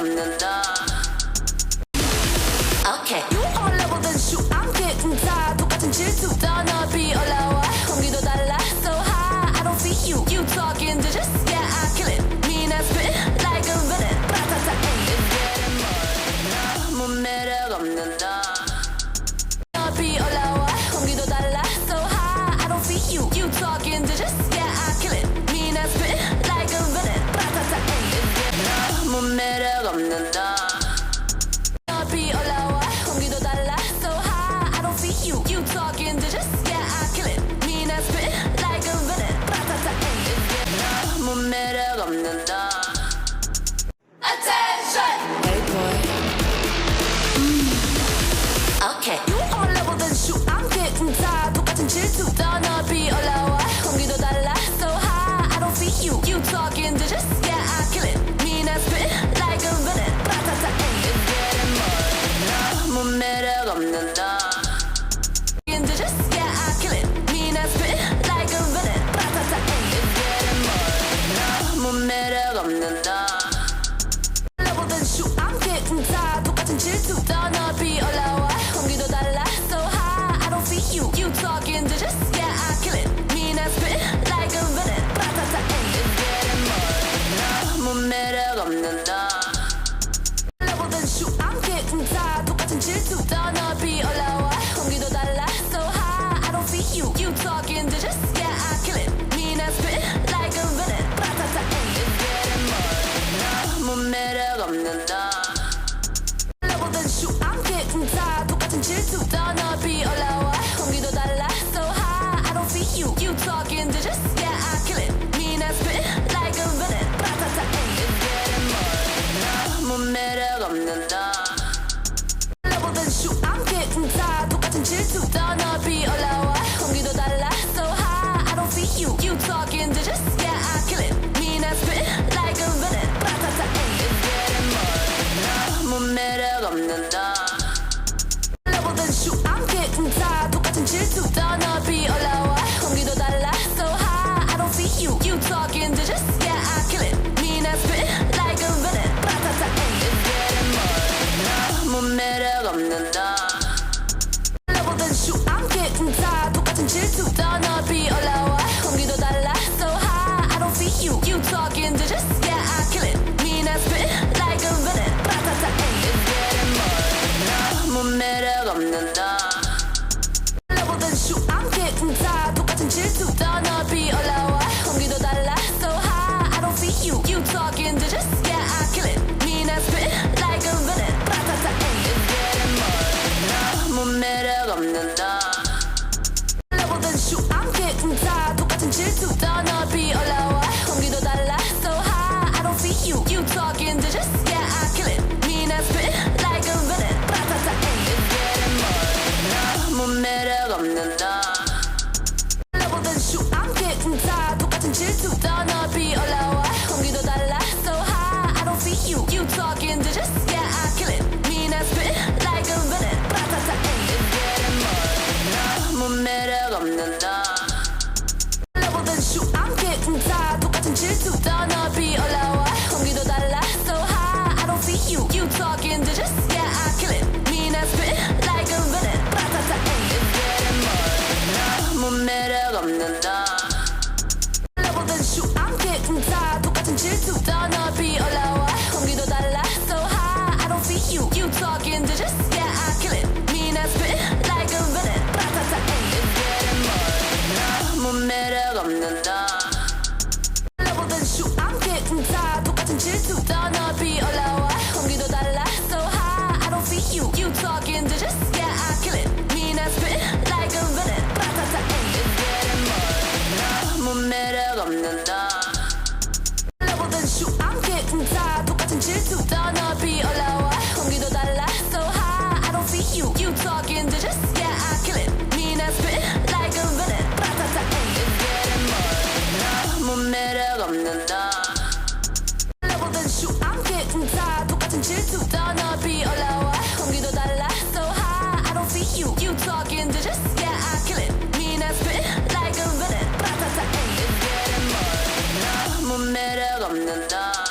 없는다. Okay, you on level then shoot. I'm getting tired. 똑같은 질투 더 높이 올라와. 공기도 달라 so high. I don't feel you. You talking to just yeah I kill it. Mean I spit like a villain. Ratata it's getting more. 너무 매력 없는다. 높이 올라와. 공기도 달라 so high. I don't feel you. You talking to just yeah I kill it. Mean I spit like a villain. Ratata it's getting more. 너무 매력 없는다. 높이 올라와. 공기도 달라 so high. I don't feel you. You talking to just yeah I kill it. Mean I spit like a villain. Ratata it's getting more. 너무 매력 없는다. Attention. Hey boy. Okay. You on level then shoot. I'm getting tired. 똑같은 질투 더 높이 올라와. 공기도 달라 so high. I don't feel you. You talking to just yeah I kill it. Mean I spit like a villain. Ratata it's getting more. 너무 매력 없는다. Talking to just yeah I kill it. Mean I spit like a villain. Ratata it's getting more. 너무 매력 없는다. Level then shoot. I'm getting tired. 똑같은 질투 더 높이 올라와. 공기도 달라 so high. I don't feel you. You talking to just yeah I kill it. Mean I spit like a villain. Ratata it's getting more. 너무 매력 없는다. Level then shoot. I'm getting tired. 똑같은 질투 더 높이 올라와. 공기도 달라 so high. I don't feel you. You talking to just yeah I kill it. Mean I spit like a villain. Ratata it's getting more. 너무 매력 없는다. Level then shoot. I'm getting tired. 똑같은 질투 더 높이 올라와. 공기도 달라 so high. I don't feel you. You talking to just yeah I kill it. Mean I spit like a villain. Ratata it's getting more. 너무 매력 없는다. Level then shoot. I'm getting tired. 똑같은 질투 더 높이 올라와. 공기도 달라 so high. I don't feel you. You talking to just yeah I kill it. Mean I spit like a villain. Ratata it's getting more. 너무 매력 없는다. Level then shoot. I'm getting tired. 똑같은 질투 더 높이 올라와. 공기도 달라 so high. I don't feel you. You talking to just yeah I kill it. Mean I spit like a villain. Ratata it's getting more. 너무 매력 없는다. Level then shoot. I'm getting tired. 똑같은 질투 더 높이 올라와. 공기도 달라 so high. I don't feel you. You talking to just yeah I kill it. Mean I spit like a villain. Ratata it's getting more. 너무 매력 없는다. Level then shoot. I'm getting tired. 똑같은 질투 더 높이 올라와. 공기도 달라 so high. I don't feel you. You talking to just yeah I kill it. Mean I spit like a villain. Ratata it's getting more. 너무 매력 없는다. Level then shoot. I'm getting tired. 똑같은 질투 더 높이 올라와. 공기도 달라 so high. I don't feel you. You talking to just yeah I kill it. Mean I spit like a villain. Ratata it's getting more. 너무 매력 없는다. Level then shoot. I'm getting tired. 똑같은 질투 더 높이 올라와. 공기도 달라 so high. I don't feel you. You talking to just yeah I kill it. Mean I spit like a villain. Ratata it's getting more. 너무 매력 없는다. Level then shoot. I'm getting tired. 똑같은 질투 더 높이 올라와. 공기도 달라 so high. I don't feel you. You talking to just yeah I kill it. Mean I spit like a villain. Ratata it's getting more. 너무 매력 없는다. Level then shoot. I'm getting tired. 똑같은 질투 더 높이 올라와. 공기도 달라 so high. I don't feel you. You talking to just yeah I kill it. Mean I spit like a villain. Ratata it's getting more. 너무 매력 없는다. Level then shoot. I'm getting tired. 똑같은 질투 더 높이 올라와. 공기도 달라 so high. I don't feel you. You talking to just yeah I kill it. Mean I spit like a villain. Ratata it's getting more. 너무 매력 없는다. Level then shoot. I'm getting tired. 똑같은 질투 더 높이 올라와. 공기도 달라 so high. I don't feel you. You talking to just yeah I kill it. Mean I spit like a villain. Ratata it's getting more. 너무 매력 없는다. Level then shoot. I'm getting tired. 똑같은 질투 더 높이 올라와. 공기도 달라 so high. I don't feel you. You talking to just yeah I kill it. Mean I spit like a villain. Ratata it's getting more. 너무 매력 없는다.